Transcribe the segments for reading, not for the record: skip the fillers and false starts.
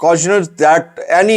cautioned that any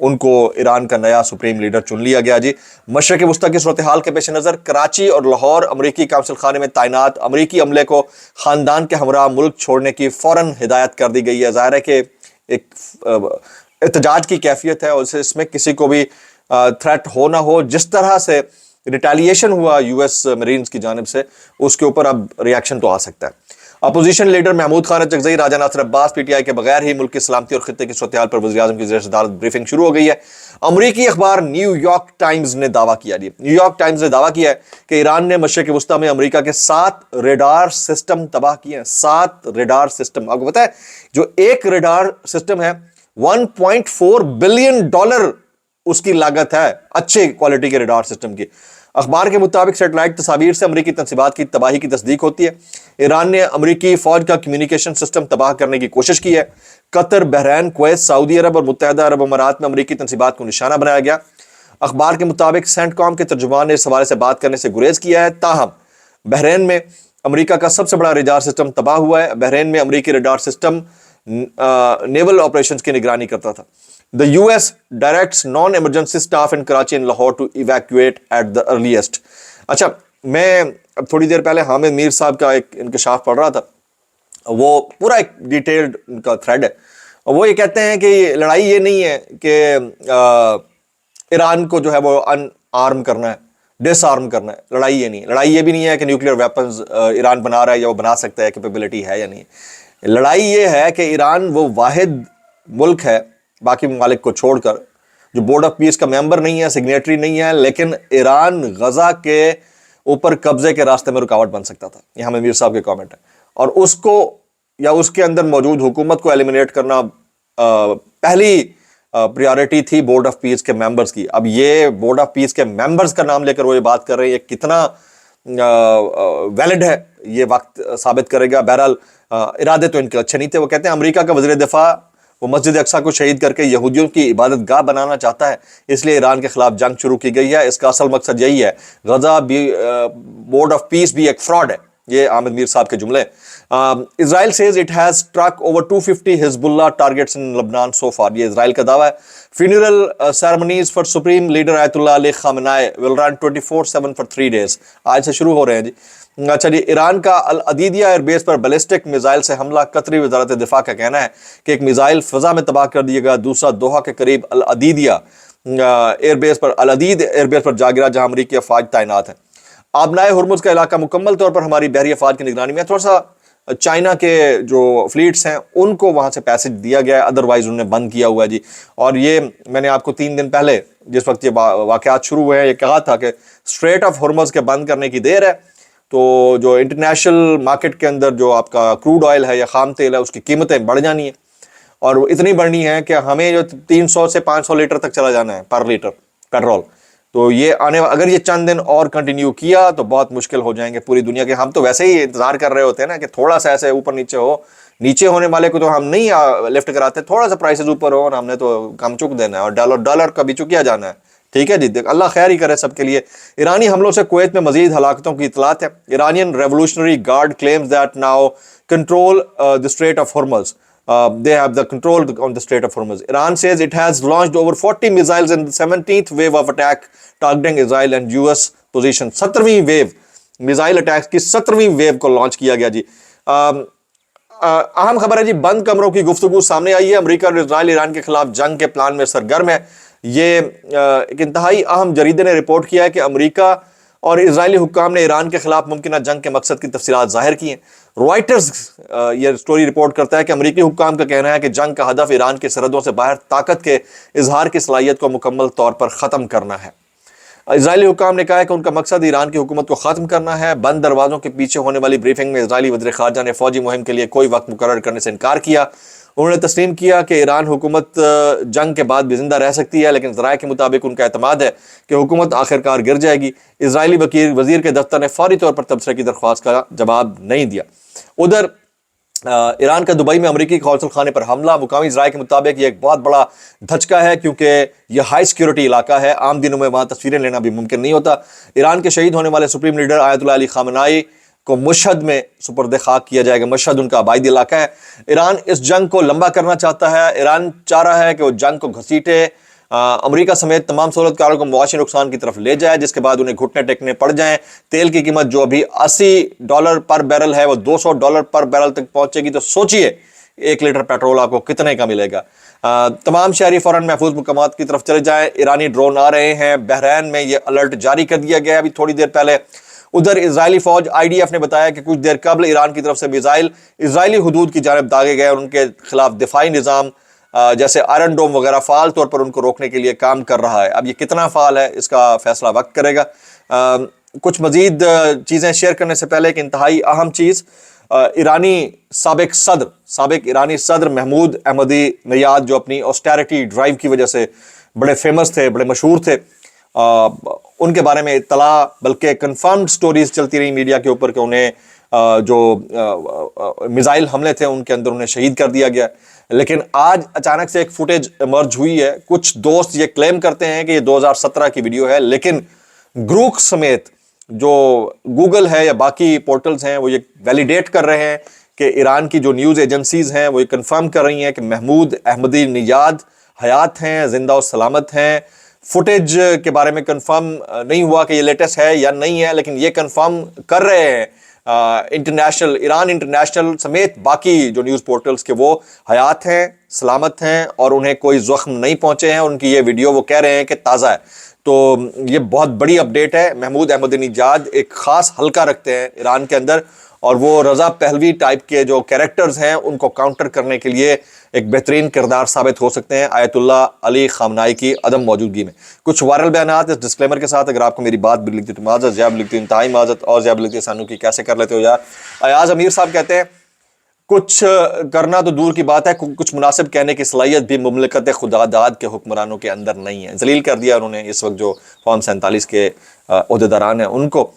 ان کو ایران کا نیا سپریم لیڈر چن لیا گیا جی۔ مشرق وسطیٰ کی صورتحال کے پیش نظر کراچی اور لاہور امریکی قونصل خانے میں تعینات امریکی عملے کو خاندان کے ہمراہ ملک چھوڑنے کی فوراً ہدایت کر دی گئی ہے۔ ظاہر ہے کہ ایک احتجاج کی کیفیت ہے اور اس میں کسی کو بھی تھریٹ ہو نہ ہو، جس طرح سے ریٹیلیشن ہوا یو ایس مرینز کی جانب سے، اس کے اوپر اب ریاکشن تو آ سکتا ہے۔ Opposition leader Mahmood Khan Achakzai, Raja Nasir Abbas P T I کے بغیر ہی ملک کی سلامتی اور خطے کی صورتحال پر وزیراعظم کی زیر صدارت بریفنگ شروع ہو گئی ہے۔ امریکی اخبار نیو یارک ٹائمز نے دعویٰ کیا نیو یارک ٹائمز نے دعویٰ کیا ہے کہ ایران نے مشرق وسطیٰ میں امریکہ کے 7 ریڈار سسٹم تباہ کیے ہیں۔ 7 ریڈار سسٹم، آپ کو پتہ ہے جو ایک ریڈار سسٹم ہے $1.4 بلین اس کی لاگت ہے، اچھے کوالٹی کے ریڈار سسٹم کی۔ اخبار کے مطابق سیٹلائٹ تصاویر سے امریکی تنصیبات کی تباہی کی تصدیق ہوتی ہے۔ ایران نے امریکی فوج کا کمیونیکیشن سسٹم تباہ کرنے کی کوشش کی ہے۔ قطر، بحرین، کویت، سعودی عرب اور متحدہ عرب امارات میں امریکی تنصیبات کو نشانہ بنایا گیا۔ اخبار کے مطابق سینٹ کام کے ترجمان نے اس حوالے سے بات کرنے سے گریز کیا ہے، تاہم بحرین میں امریکہ کا سب سے بڑا ریڈار سسٹم تباہ ہوا ہے۔ بحرین میں امریکی ریڈار سسٹم نیول آپریشنز کی نگرانی کرتا تھا۔ The US directs non-emergency staff in Karachi and Lahore to evacuate at the earliest۔ اچھا، میں اب تھوڑی دیر پہلے حامد میر صاحب کا ایک انکشاف پڑھ رہا تھا، وہ پورا ایک ڈیٹیلڈ ان کا تھریڈ ہے۔ وہ یہ کہتے ہیں کہ لڑائی یہ نہیں ہے کہ ایران کو جو ہے وہ ان آرم کرنا ہے، ڈس آرم کرنا ہے، لڑائی یہ نہیں ہے۔ لڑائی یہ بھی نہیں ہے کہ نیوکلیئر ویپنز ایران بنا رہا ہے یا وہ بنا سکتا ہے، کیپیبلٹی ہے یا نہیں۔ لڑائی یہ ہے کہ ایران وہ واحد ملک ہے باقی ممالک کو چھوڑ کر جو بورڈ آف پیس کا ممبر نہیں ہے، سگنیٹری نہیں ہے، لیکن ایران غزہ کے اوپر قبضے کے راستے میں رکاوٹ بن سکتا تھا۔ یہ حامد میر صاحب کے کامنٹ ہے، اور اس کو یا اس کے اندر موجود حکومت کو ایلیمینیٹ کرنا پہلی پریارٹی تھی بورڈ آف پیس کے ممبرز کی۔ اب یہ بورڈ آف پیس کے ممبرز کا نام لے کر وہ یہ بات کر رہے ہیں، یہ کتنا ویلڈ ہے یہ وقت ثابت کرے گا۔ بہرحال ارادے تو ان کے اچھے نہیں تھے۔ وہ کہتے ہیں امریکہ کا وزیر دفاع وہ مسجد اقصیٰ کو شہید کر کے یہودیوں کی عبادت گاہ بنانا چاہتا ہے، اس لیے ایران کے خلاف جنگ شروع کی گئی ہے۔ اس کا اصل مقصد یہی ہے، غزہ بھی بورڈ آف پیس بھی ایک فراڈ ہے۔ یہ حامد میر صاحب کے جملے۔ اسرائیل says it has struck over 250 حزب اللہ targets in Lebanon so far۔ یہ اسرائیل کا دعویٰ ہے۔ funeral ceremonies for supreme leader آیت اللہ علی خامنہ will run 24/7 for 3 days۔ آج سے شروع ہو رہے ہیں جی۔ اچھا جی، ایران کا العدیدیہ ایئر بیس پر بیلسٹک میزائل سے حملہ۔ قطری وزارت دفاع کا کہنا ہے کہ ایک میزائل فضا میں تباہ کر دیا گیا، دوسرا دوحہ کے قریب العدیدیہ ایئر بیس پر العدید ایئر بیس پر جا گرا جہاں امریکی افواج تعینات ہیں۔ آبنائے ہرمز کا علاقہ مکمل طور پر ہماری بحری افواج کی نگرانی میں۔ تھوڑا سا چائنا کے جو فلیٹس ہیں ان کو وہاں سے پیسج دیا گیا ہے، ادروائز انہوں نے بند کیا ہوا ہے جی۔ اور یہ میں نے آپ کو 3 دن پہلے جس وقت یہ واقعات شروع ہوئے ہیں یہ کہا تھا کہ اسٹریٹ آف ہرمز کے بند کرنے کی دیر ہے، تو جو انٹرنیشنل مارکیٹ کے اندر جو آپ کا کروڈ آئل ہے یا خام تیل ہے اس کی قیمتیں بڑھ جانی ہیں، اور وہ اتنی بڑھنی ہے کہ ہمیں جو 300 سے 500 لیٹر تک چلا جانا ہے پر لیٹر پیٹرول۔ تو یہ اگر یہ چند دن اور کنٹینیو کیا تو بہت مشکل ہو جائیں گے پوری دنیا کے۔ ہم تو ویسے ہی انتظار کر رہے ہوتے ہیں نا کہ تھوڑا سا ایسے اوپر نیچے ہو، نیچے ہونے والے کو تو ہم نہیں لفٹ کراتے، تھوڑا سا پرائسز اوپر ہو اور ہم نے تو کم چک دینا ہے، اور ڈالر کا بھی چکیا جانا ہے۔ ٹھیک ہے جی، اللہ خیر ہی کرے سب کے لیے۔ ایرانی حملوں سے کویت میں مزید ہلاکتوں کی اطلاعات ہے۔ Iranian revolutionary guard claims that now control the Strait of Hormuz۔ They have the control on the Strait of Hormuz۔ Iran says it has launched over 40 missiles in the 17th wave of attack targeting Israel and US position۔ 17ویں wave missile attacks کی 17ویں view کو launch کیا گیا جی۔ اہم خبر ہے جی، بند کمروں کی گفتگو سامنے آئی ہے۔ امریکہ اور اسرائیل ایران کے خلاف جنگ کے پلان میں سرگرم ہے۔ یہ ایک انتہائی اہم جریدے نے رپورٹ کیا ہے کہ امریکہ اور اسرائیلی حکام نے ایران کے خلاف ممکنہ جنگ کے مقصد کی تفصیلات ظاہر کی ہیں۔ روائٹرز یہ سٹوری رپورٹ کرتا ہے کہ امریکی حکام کا کہنا ہے کہ جنگ کا ہدف ایران کی سرحدوں سے باہر طاقت کے اظہار کی صلاحیت کو مکمل طور پر ختم کرنا ہے۔ اسرائیلی حکام نے کہا ہے کہ ان کا مقصد ایران کی حکومت کو ختم کرنا ہے۔ بند دروازوں کے پیچھے ہونے والی بریفنگ میں اسرائیلی وزیر خارجہ نے فوجی مہم کے لیے کوئی وقت مقرر کرنے سے انکار کیا۔ انہوں نے تسلیم کیا کہ ایران حکومت جنگ کے بعد بھی زندہ رہ سکتی ہے، لیکن ذرائع کے مطابق ان کا اعتماد ہے کہ حکومت آخرکار گر جائے گی۔ اسرائیلی وزیر کے دفتر نے فوری طور پر تبصرے کی درخواست کا جواب نہیں دیا۔ ادھر ایران کا دبئی میں امریکی قونصل خانے پر حملہ۔ مقامی ذرائع کے مطابق یہ ایک بہت بڑا دھچکا ہے کیونکہ یہ ہائی سیکیورٹی علاقہ ہے، عام دنوں میں وہاں تصویریں لینا بھی ممکن نہیں ہوتا۔ ایران کے شہید ہونے والے سپریم لیڈر آیت اللہ علی خامنہ کو مشہد میں سپرد خاک کیا جائے گا۔ مشہد ان کا آبائی علاقہ ہے۔ ایران اس جنگ کو لمبا کرنا چاہتا ہے۔ ایران چاہ رہا ہے کہ وہ جنگ کو گھسیٹے امریکہ سمیت تمام سہولت کاروں کو معاشی نقصان کی طرف لے جائے، جس کے بعد انہیں گھٹنے ٹیکنے پڑ جائیں۔ تیل کی قیمت جو ابھی $80 پر بیرل ہے وہ $200 پر بیرل تک پہنچے گی، تو سوچئے 1 لیٹر پیٹرول آپ کو کتنے کا ملے گا۔ تمام شہری فوراً محفوظ مقامات کی طرف چلے جائیں، ایرانی ڈرون آ رہے ہیں۔ بحرین میں یہ الرٹ جاری کر دیا گیا ابھی تھوڑی دیر پہلے۔ ادھر اسرائیلی فوج IDF نے بتایا کہ کچھ دیر قبل ایران کی طرف سے میزائل اسرائیلی حدود کی جانب داغے گئے اور ان کے خلاف دفاعی نظام جیسے آئرن ڈوم وغیرہ فعال طور پر ان کو روکنے کے لیے کام کر رہا ہے۔ اب یہ کتنا فعال ہے اس کا فیصلہ وقت کرے گا۔ کچھ مزید چیزیں شیئر کرنے سے پہلے ایک انتہائی اہم چیز، سابق ایرانی صدر محمود احمدی نژاد جو اپنی آسٹیرٹی ڈرائیو کی وجہ سے بڑے فیمس تھے، بڑے مشہور تھے، ان کے بارے میں اطلاع بلکہ کنفرمڈ سٹوریز چلتی رہی میڈیا کے اوپر کہ انہیں جو میزائل حملے تھے ان کے اندر انہیں شہید کر دیا گیا۔ لیکن آج اچانک سے ایک فوٹیج ایمرج ہوئی ہے۔ کچھ دوست یہ کلیم کرتے ہیں کہ یہ 2017 کی ویڈیو ہے، لیکن گروک سمیت جو گوگل ہے یا باقی پورٹلز ہیں وہ یہ ویلیڈیٹ کر رہے ہیں کہ ایران کی جو نیوز ایجنسیز ہیں وہ یہ کنفرم کر رہی ہیں کہ محمود احمدی نژاد حیات ہیں، زندہ و سلامت ہیں۔ فوٹیج کے بارے میں کنفرم نہیں ہوا کہ یہ لیٹسٹ ہے یا نہیں ہے، لیکن یہ کنفرم کر رہے ہیں ایران انٹرنیشنل سمیت باقی جو نیوز پورٹلز کے وہ حیات ہیں، سلامت ہیں اور انہیں کوئی زخم نہیں پہنچے ہیں۔ ان کی یہ ویڈیو وہ کہہ رہے ہیں کہ تازہ ہے، تو یہ بہت بڑی اپڈیٹ ہے۔ محمود احمدی نژاد ایک خاص حلقہ رکھتے ہیں ایران کے اندر، اور وہ رضا پہلوی ٹائپ کے جو کیریکٹرز ہیں ان کو کاؤنٹر کرنے کے لیے ایک بہترین کردار ثابت ہو سکتے ہیں آیت اللہ علی خامنائی کی عدم موجودگی میں۔ کچھ وائرل بیانات اس ڈسکلیمر کے ساتھ، اگر آپ کو میری بات بھی لکھتی تو معذرت، زیاب لکھتی انتہائی معذرت، اور زیاب لکھتی سانو کی کیسے کر لیتے ہو یار۔ ایاز امیر صاحب کہتے ہیں کچھ کرنا تو دور کی بات ہے، کچھ مناسب کہنے کی صلاحیت بھی مملکت خدا داد کے حکمرانوں کے اندر نہیں ہے۔ ذلیل کر دیا انہوں نے اس وقت جو فارم 47 کے عہدیداران ہیں ان کو۔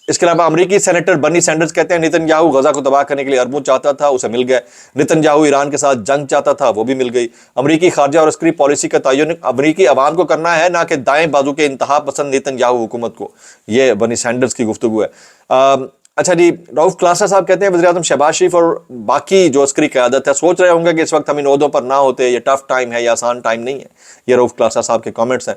اس کے علاوہ امریکی سینیٹر برنی سینڈرز کہتے ہیں نتن یاہو غزہ کو تباہ کرنے کے لیے اربوں چاہتا تھا، اسے مل گئے۔ نتن یاہو ایران کے ساتھ جنگ چاہتا تھا، وہ بھی مل گئی۔ امریکی خارجہ اور عسکری پالیسی کا تعین امریکی عوام کو کرنا ہے، نہ کہ دائیں بازو کے انتہا پسند نتن یاہو حکومت کو۔ یہ برنی سینڈرز کی گفتگو ہے۔ اچھا جی، رؤف کلاسا صاحب کہتے ہیں وزیر اعظم شہباز شریف اور باقی جو عسکری قیادت ہے سوچ رہے ہوں گے کہ اس وقت ہم ان عہدوں پر نہ ہوتے، یہ ٹف ٹائم ہے، یہ آسان ٹائم نہیں ہے۔ یہ رؤف کلاسا صاحب کے کامنٹس ہیں۔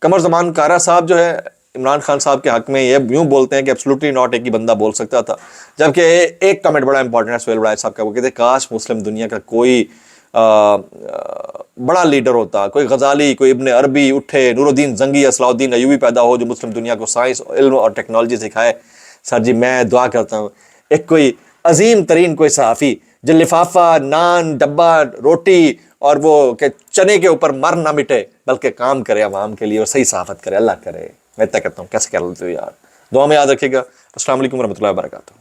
قمر زمان کارا صاحب جو ہے عمران خان صاحب کے حق میں یہ یوں بولتے ہیں کہ ایبسولوٹلی ناٹ ایک ہی بندہ بول سکتا تھا، جبکہ ایک کمنٹ بڑا امپورٹنٹ ہے سہیل بڑائچ صاحب کا، وہ کہتے ہیں کاش مسلم دنیا کا کوئی بڑا لیڈر ہوتا، کوئی غزالی، کوئی ابن عربی اٹھے، نور الدین زنگی، صلاح الدین ایوبی پیدا ہو جو مسلم دنیا کو سائنس، علم اور ٹیکنالوجی سکھائے۔ سر جی میں دعا کرتا ہوں ایک کوئی عظیم ترین کوئی صحافی جو لفافہ، نان، ڈبہ، روٹی اور وہ کہ چنے کے اوپر مر نہ مٹے بلکہ کام کرے عوام کے لیے اور صحیح صحافت کرے، اللہ کرے۔ میں طے کرتا ہوں کیسے کر لیتے ہو یار۔ دعا میں یاد رکھیے گا۔ السلام علیکم ورحمۃ اللہ وبرکاتہ۔